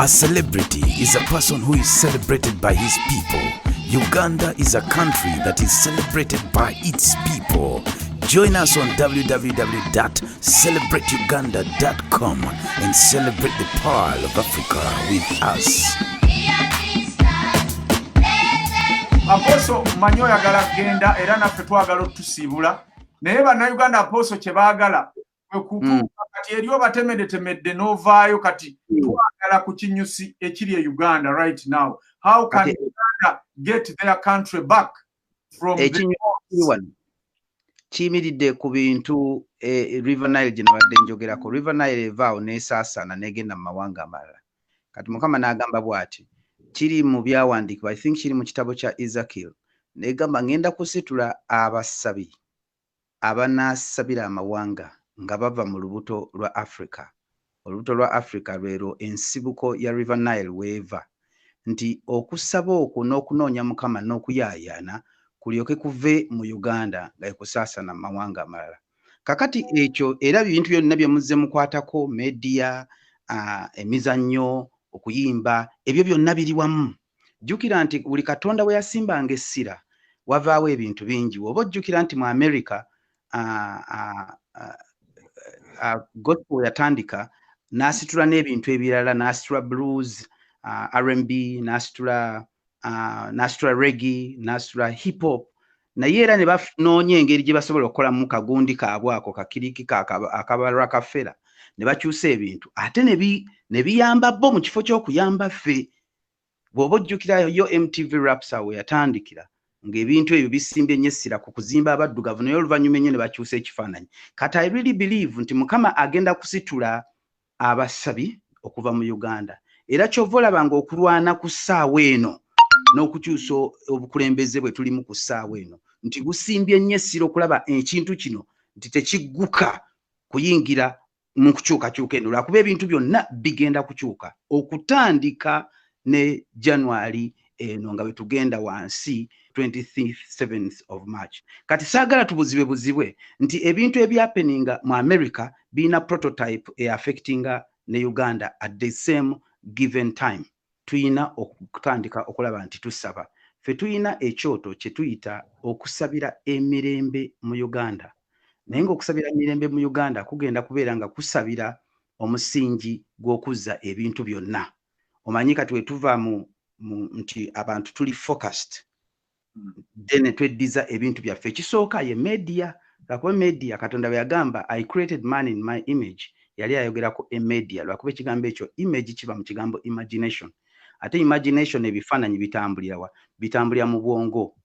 A celebrity is a person who is celebrated by his people. Uganda is a country that is celebrated by its people. Join us on www.celebrateuganda.com and celebrate the Pearl of Africa with us. Aposo manyo yagala genda era naffe twagala otusibula naye bannayuganda aposo kye baagala kati eriyo batemedde novaayo kati twagala ku kinyusi ekiri e Uganda right now. How can Uganda get their country back from the one? Chimiridde ku bintu River Nile gye nabadde njogerako. River Nile evaawo n'esaasana n'egenda mu mawanga amalala. Kati Mukama n'agamba bw'ati. Kiri mu byawandiikibwa, I think kiri mu kitabo kya Ezekiel. N'egamba ngenda kusitula abasabi abanaasabira amawanga nga bava mu lubuto lwa Africa. Olubuto lwa Africa lwero ensibuko ya River Nile weeva. Nti okusaba okwo n'okunoonya Mukama n'okuyaayaana kulyoke kuve mu Uganda nga ekusaasana mawanga amalala. Kakati ekyo era bintu byonna bye muzze mukwatako media, emizannyo, okuyimba, ebyo byonna biri wamu. Jjukira nti buli Katonda we yasimbanga essira wavaawo ebintu bingi. Oba ojjukira nti mu America gospel yatandika n'asitula n'ebintu ebirala, n'asitula blues, R&B, n'asitula reggae, n'asitula hip hop. Naye era ne banoonya engeri gye basobola okukola mu kagundi kaabwe ako kakiriki akabalwa kafera ne bakyusa ebintu ate ne biyamba bo mu kifo ky'okuyamba ffe. Bw'oba ojjukira yo MTV Raps we yatandikira ng'ebintu ebyo bisimbye nnyo essira ku kuzimba abaddugavu naye oluvannyuma ennyo ne bakyusa ekifaananyi. Kati I really believe nti Mukama agenda kusitula abasabi okuva mu Uganda. Era ky'ova olabanga okulwana ku ssaawa eno n'okukyusa obukulembeze bwe tulimu ku ssaawa eno nti gusimbye nnyo essira okulaba ekintu kino nti tekigguka kuyingira mu kukyukakyuka eno lwakuba ebintu byonna bigenda kukyuka okutandika ne January eno nga bwe tugenda wansi 27th of March. Kati saagala tubuzibwe nti ebintu ebyapeninga mu America biina prototype affectinga ne Uganda at the same given time. Tuyina okutandika okulaba nti tusaba. Ffe tuyina ekyoto kye tuyita okusabira emirembe mu Uganda. Naye ng'okusabira emirembe mu Uganda kugenda kubeera nga kusabira omusingi gw'okuzza ebintu byonna. Omanyi kati we tuva mu nti abantu tuli focused. Then tweddiza ebintu byaffe. Ekisooka ye media. Lwakuba media Katonda bwe yagamba I created man in my image. Yali ayogerako media. Lwakuba ekigambo ekyo image kiva mu kigambo imagination. Ate imagination ebifaananyi bitambulira mu bwongo.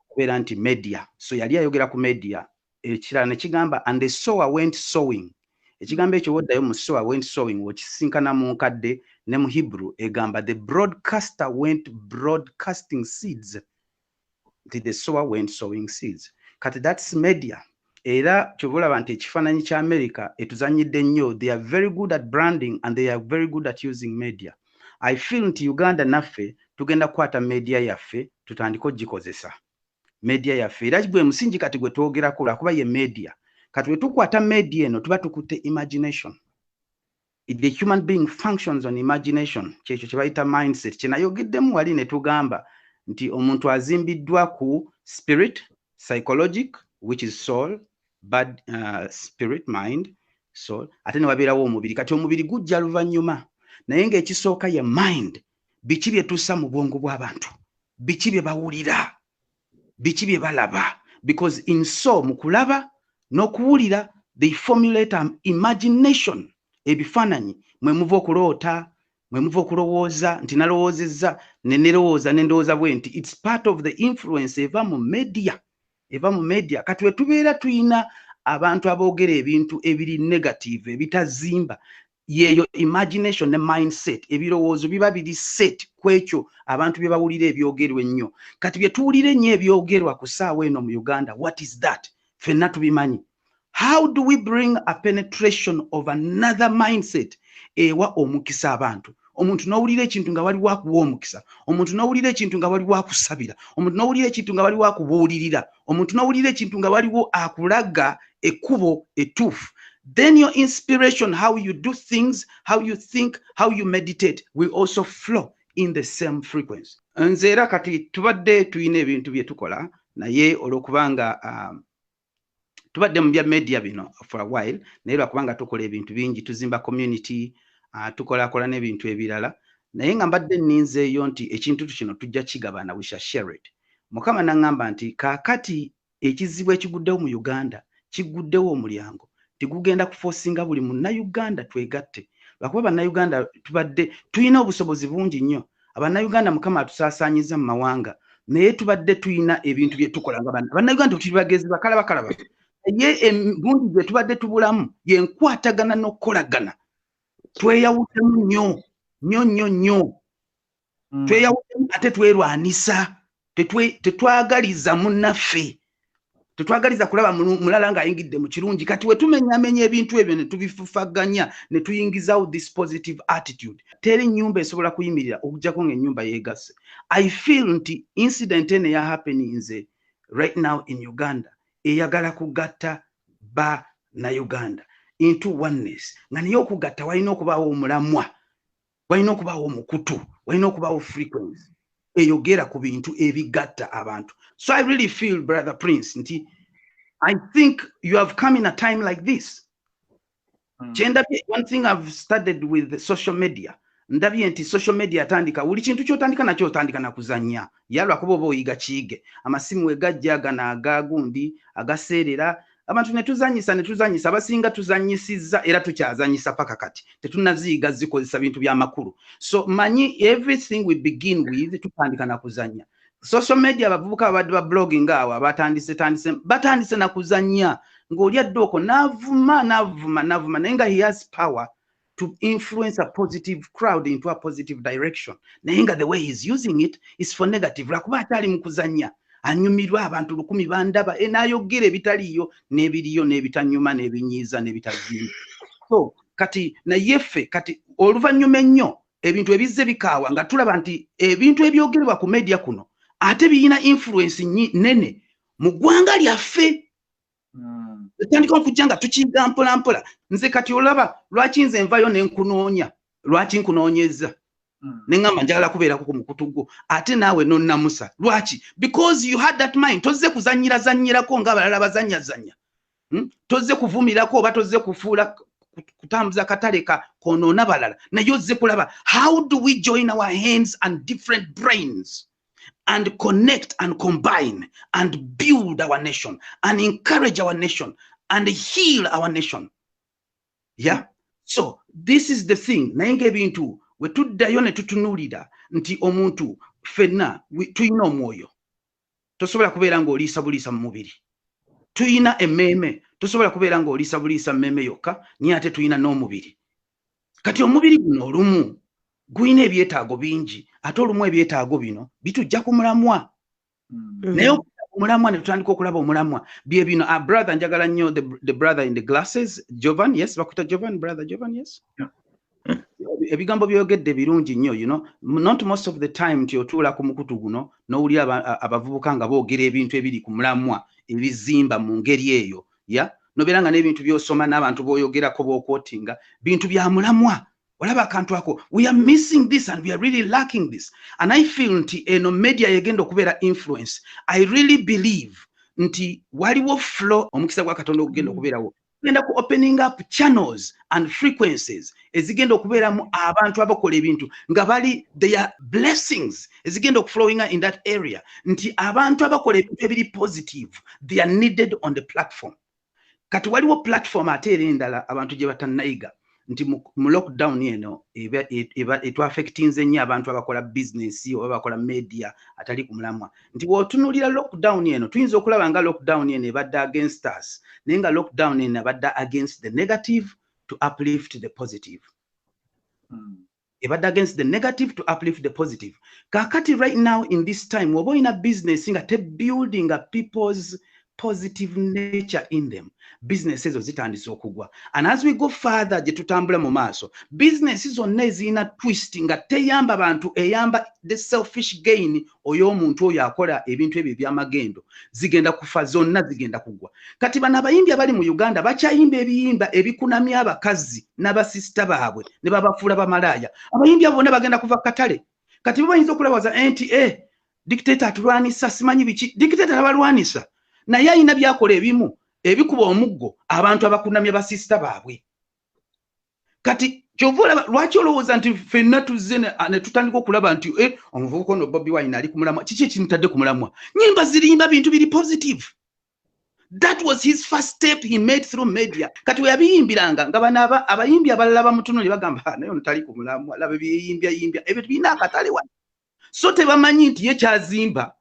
Kubeera nti media. So yali ayogera ku media. Ekirala ne kigamba and the sower went sowing. Ekigambo ekyo woddayo mu sower went sowing okisinkana mu nkadde ne mu Hebrew egamba the broadcaster went broadcasting seeds. The sower went sowing seeds. Kati that's media. Era kyobulaba nti ekifaananyi kya America etuzanyidde nnyo. They are very good at branding and they are very good at using media. I feel nti Uganda naffe tugenda kukwata media yaffe tutandika ogikozesa. Media yaffe era gwe musingi kati gwe twogerako lwakuba ye media. Kati we tukwata media eno tuba tukutte imagination. The human being functions on imagination. Kyekyo kye bayita mindset. Kye nayogeddemu wali ne tugamba nti omuntu azimbiddwa ku spirit, psychologic, which is soul, bad spirit, mind, soul. Ate ne wabeerawo omubiri. Kati omubiri gujja luvannyuma. Naye ng'ekisooka ye mind. Biki bye tussa mu bwongo bw'abantu? Biki bye bawulira? Biki bye balaba? Because in soul mu kulaba n'okuwulira they formulate imagination. Ebifaananyi mwe muva okuloota, mwe muva okulowooza nti nalowoozezza ne ndowooza bwe nti it's part of the influence eva mu media. Kati we tubeera tuyina abantu aboogera ebintu ebiri negative ebitazimba yeeyo imagination ne mindset ebirowoozo biba biri set kwekyo abantu bye bawulira ebyogerwa ennyo. Kati bye tuwulira ennyo ebyogerwa ku ssaawa eno mu Uganda, what is that? Ffenna tubimanyi. How do we bring a penetration of another mindset ewa omukisa abantu? Omuntu n'owulira ekintu nga waliwo akuwa omukisa. Omuntu n'owulira ekintu nga waliwo akusabira. Omuntu n'owulira ekintu nga waliwo akubuulirira. Omuntu n'owulira ekintu nga waliwo akulaga ekkubo ettuufu. then your inspiration, how you do things, how you think, how you meditate, will also flow in the same frequency. Nzera kati tubadde tuyina ebintu bye tukola naye olwokubanga tubadde mu bya media bino for a while naye lwakubanga tukola ebintu bingi, tuzimba community, tukolakola n'ebintu ebirala, naye nga mbadde nninzeeyo nti ekintu kino tujja kigabana, we shall share it. Mukama n'aŋŋamba nti kaakati ekizibu ekiguddewo mu Uganda kiguddewo omulyango, tigugenda kuforcinga buli munnayuganda twegatte, lwakuba bannayuganda tubadde tuyina obusobozi bungi nnyo. Abannayuganda Mukama atusaasaanyiza mu mawanga, naye tubadde tuyina ebintu bye tukola nga bannayuganda tuli bagezi bakalaba. Naye embungi gye tubadde tubulamu yenkwatagana n'okkolagana. Tweyawuddemu nnyo. Tweyawuddemu ate twerwanisa. Tetwagaliza munnaffe. Tetwagaliza kulaba mulala ng'ayingidde mu kirungi. Kati we tumenyaamenya ebintu ebyo ne tubifufaganya ne tuyingizawo this positive attitude. Teri nnyumba esobola kuyimirira okuggyako ng'ennyumba yeegasse. I feel nti incident eno eya happenings right now in Uganda eyagala kugatta Bannayuganda into oneness. Nga naye okugatta walina okubaawo omulamwa, walina okubaawo omukutu, walina okubaawo frequency eyogera ku bintu ebigatta abantu. So I really feel, Brother Prince, nti I think you have come in a time like this. One thing I've started with the social media, ndabye nti social media atandika buli kintu kyotandika nakyo otandika na kuzanya yalwa kuba oba oyiga kiyige, amasimu we gajja gana agagundi agaseerera, abantu ne tuzanyisa, abasinga tuzanyisizza era tukyazanyisa paka kati tetunaziyiga zikozesa bintu by'amakulu. So manyi everything we begin with tutandika na kuzanya. Social media abavubuka abadde ba blogging awo batandise na kuzanya, ng'oli addoko n'avuma naye nga he has power to influence a positive crowd into a positive direction. Naye nga the way he's using it is for negative. Lwakuba atali mu kuzanya, anyumirwa abantu 1000 bandaba n'ayogera ebitaliyo n'ebiriyo n'ebitanyuma n'ebinyiiza n'ebitazimba. So kati nayeffe kati oluvannyuma ennyo ebintu ebizze bikaawa nga tulaba nti ebintu ebyogerebwa ku media kuno ate biyina influence nene mu ggwanga lyaffe. Tandika okujja nga tukiyiga mpola. Nze kati olaba lwaki nze nvayo nenkunoonya, lwaki nkunoonyeza neŋŋamba njagala kubeerako ku mukutu gwo ate naawe nonnamusa. Lwaki? Because you had that mind. Tozze kuzannyirako ng'abalala bazannyazannya, tozze kuvumirako oba tozze kufuula kutambuza katale konoona balala, naye ozze kulaba how do we join our hands and different brains and connect and combine and build our nation and encourage our nation and heal our nation. Yeah? So this is the thing. Naye ng'ebintu we tuddayo ne tutunuulira nti omuntu ffenna tuyina omwoyo, tosobola kubeera ng'oliisa buliisa mu mubiri. Tuyina emmeeme, tosobola kubeera ng'oliisa buliisa mmeeme yokka, naye ate tuyina n'omubiri. Kati omubiri guno olumu guyina ebyetaago bingi, ate olumu ebyetaago bino bitujja ku mulamwa. Naye omulamwa ne tutandika okulaba omulamwa bye bino. Brother njagala nnyo the brother in the glasses, Jovan, yes, bakuta Jovan, brother Jovan, yes. Ebigambo byogedde birungi nnyo, you know, not most of the time nti otuula ku mukutu guno n'owuli abavubuka nga boogera ebintu ebiri ku mulamwa ebizimba mu ngeri eyo, ya nobeera nga n'ebintu by'osoma n'abantu b'oyogerako b'okwotinga bintu bya mulamwa. Olaba akantu ako, we are missing this and we are really lacking this. And I feel nti eno media yegenda okubeera influence. I really believe nti waliwo flow omukisa gwa Katonda okugenda okubeerawo. Genda ku opening up channels and frequencies ezigenda okubeeramu abantu abakola ebintu nga bali their blessings ezigenda okuflowing in that area. Nti abantu abakola ebintu ebiri positive, they are needed on the platform. Kati waliwo platform ate era endala abantu gye batannayiga nti mu lockdown eno etwaffectinze nnyo abantu abakola business oba bakola media atali ku mulamwa. Nti bw'otunuulira lockdown eno tuyinza okulaba nga lockdown eno ebadde against us, naye nga lockdown eno ebadde against the negative to uplift the positive. Ebadde against the negative to uplift the positive. Kakati right now in this time woba oyina business nga tebuilding people's positive nature in them, businesses zitandise okugwa. And as we go further, je tutambula mu maaso, businesses zonna ezina twist nga teyamba bantu, eyamba the selfish gain oyo omuntu oyo akola ebintu ebyo by'amagendo, zigenda kufa, zonna zigenda kugwa. Kati bano abayimbi abali mu Uganda bakyayimba ebiyimba ebikunamya abakazi n'abasista baabwe ne babafuula bamalaaya. Abayimbi abo bonna bagenda kuva katale. Kati bayinza okulabaza enti dictator atulwanisa, simanyi biki dictator abalwanisa, naye ayina byakola ebimu ebikuba omuggo abantu abakunamya basista baabwe. Kati kyovula lwaki olowooza nti ffenna tuzze ne tutandika okulaba nti omuvubuka ono Bobi Wine ali ku mulamwa, kiki ekimutadde ku mulamwa? Nyimba zirimba bintu biri positive. That was his first step he made through media. Kati weyabiyimbiranga nga bano abayimbi abalala bamutunuli bagamba naye ono tali ku mulamwa, laba byeyimbya ebyo birina akatale wano. So tebamanyi nti ye kyazimba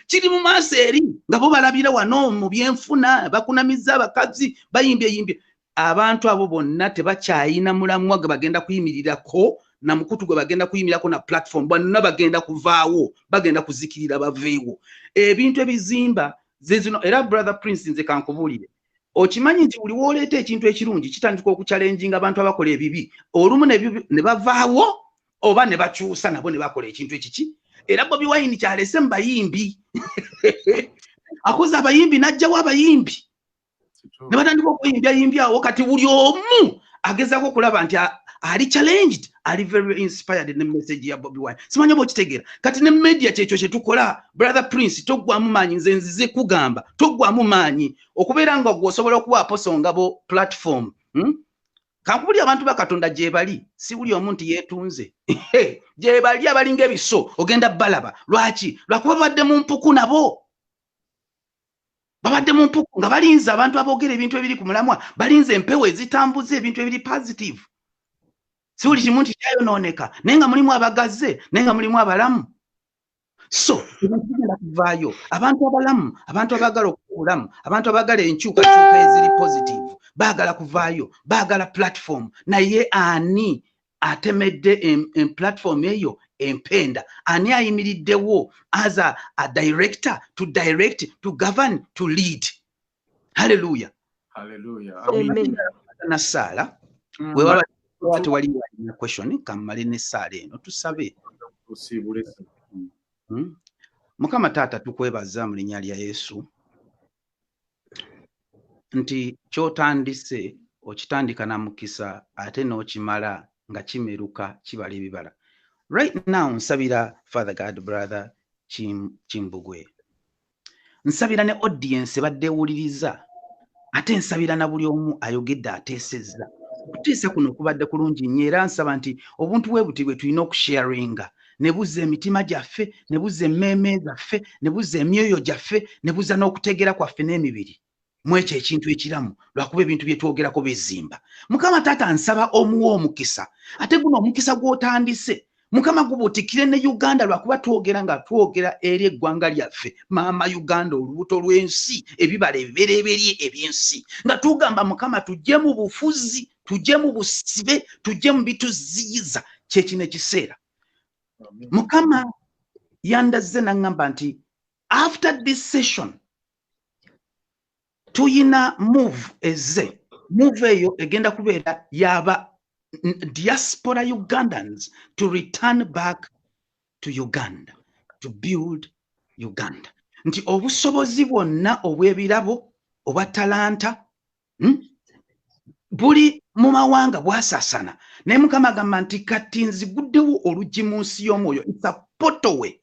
kiri mu maaso eri nga bo balabira wano mu byenfuna bakunamizza abakazi bayimbye. Abantu abo bonna tebakyayina mulamwa gwe bagenda kuyimirirako na mukutu gwe bagenda kuyimirako na platform, bonna bagenda kuvaawo, bagenda kuzikirira baveewo. Ebintu ebizimba zezino era brother Prince nze kankubuulire, okimanyi nti buli wooleeta ekintu ekirungi kitandika okuchallenginga abantu abakola ebibi, olumu ne bavaawo oba ne bakyusa nabo ne bakola ekintu ekiki. Era Bobi Wine kyalese mu bayimbi akoze abayimbi n'ajjawo abayimbi ne batandika okuyimbyawo. Kati buli omu agezaako okulaba nti ali challenged, ali very inspired ne message ya Bobi Wine. Simanyi oba okitegeera. Kati ne media kyekyo kye tukola brother Prince, toggwamu maanyi, nze nzize kugamba toggwamu maanyi okubeera nga gwosobola okuba Apostle Ngabo platform. Kankubuli abantu bakatonda gye bali, si buli omuntu yeetunze. Gye bali abalinga ebiso ogenda balaba. Lwaki? Lwakuba babadde mu mpuku nabo. Babadde mu mpuku nga balinze abantu aboogera ebintu ebiri ku mulamwa, balinze empewo ezitambuza ebintu ebiri positive. Si buli kimu nti kyayonooneka, naye nga mulimu abagaze, naye nga mulimu abalamu. So tugenda kuvaayo abantu abalamu, abantu abagala okukulamu, abantu abagala enkyukakyuka eziri positive, baagala kuvaayo, baagala platform. Naye ani atemedde platform eyo empenda? Ani ayimiriddewo as a director to direct, to govern, to lead? Hallelujah. Amen. Na Sala wewe watu wali na question kamale ne Sala eno tusabe osibule. Mukama Taata tukwebaza mu linnya lya Yesu nti kyotandise okitandika na mukisa ate n'okimala nga kimeruka kibala ebibala. Right now nsabira Father God brother Kimbugwe, nsabira ne audience baddewuliriza, ate nsabira na buli omu ayogedde ateesezza. Okuteesa kuno okubadde kulungi nnyo, era nsaba nti obuntu bwe buti bwe tulina okusharinga ne buzza emitima gyaffe, ne buzza emmeeme zaffe, ne buzza emyoyo gyaffe, ne buzza n'okutegeera kwaffe n'emibiri mu ekyo ekintu ekiramu, lwakuba ebintu bye twogerako bizimba. Mukama Taata nsaba omuwa omukisa, ate guno omukisa gw'otandise Mukama gubutikire ne Uganda, lwakuba twogera nga twogera eri eggwanga lyaffe maama Uganda, olubuto lw'ensi, ebibala ebibereberye ebyensi, nga tugamba Mukama tujje mu bufuzi, tujje mu busibe, tujje mu bituziyiza kyekino ekiseera. Mukama yandazze n'angamba nti after this session tuyina move eyo egenda kubeera yaba diaspora Ugandans to return back to Uganda, to build Uganda. Nti obusobozi bwonna obw'ebirabo obwa talanta buli mu mawanga bwasasana, naye Mukama agamba nti kati nziguddewo oluggi mu nsi y'omwoyo. It's a portalway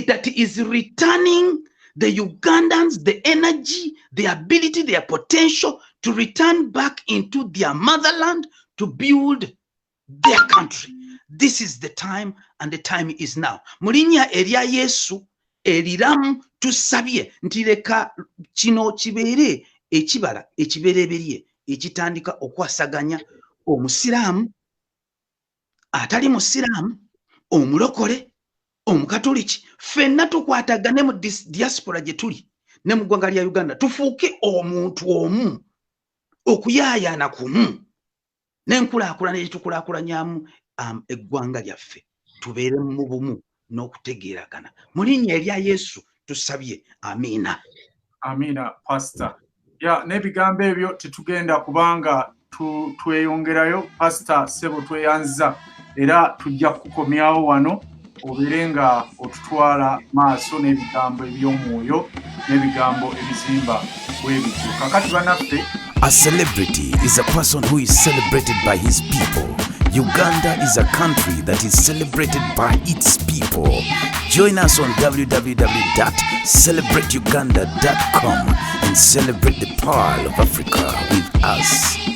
that is returning the Ugandans the energy, the ability, their potential to return back into their motherland, to build their country. This is the time, and the time is now. Mulinya erya Yesu eriramu tusabye nti leka kino kibeere ekibala ekibereberye ekitandika okwasaganya omusiraamu, atali musiraamu, omulokole, omukatoliki, ffenna tukwatagane mu diaspora gye tuli ne mu ggwanga lya Uganda, tufuuke omuntu omu, okuyaayana kumu, n'enkulaakulana ekitukulaakulanyamu eggwanga lyaffe, tubeere mu bumu n'okutegeeragana. Mu linnya erya Yesu tusabye, amiina. Amina pastor. N'ebigambo ebyo tetugenda kubanga tweyongerayo pastor sebo tweyanza era tujja kukomyawo wano obeere nga otutwala maaso n'ebigambo eby'omwoyo n'ebigambo ebizimba bwebityo. Kakati banaffe, a celebrity is a person who is celebrated by his people. Uganda is a country that is celebrated by its people. Join us on www.celebrateuganda.com and celebrate the Pearl of Africa with us.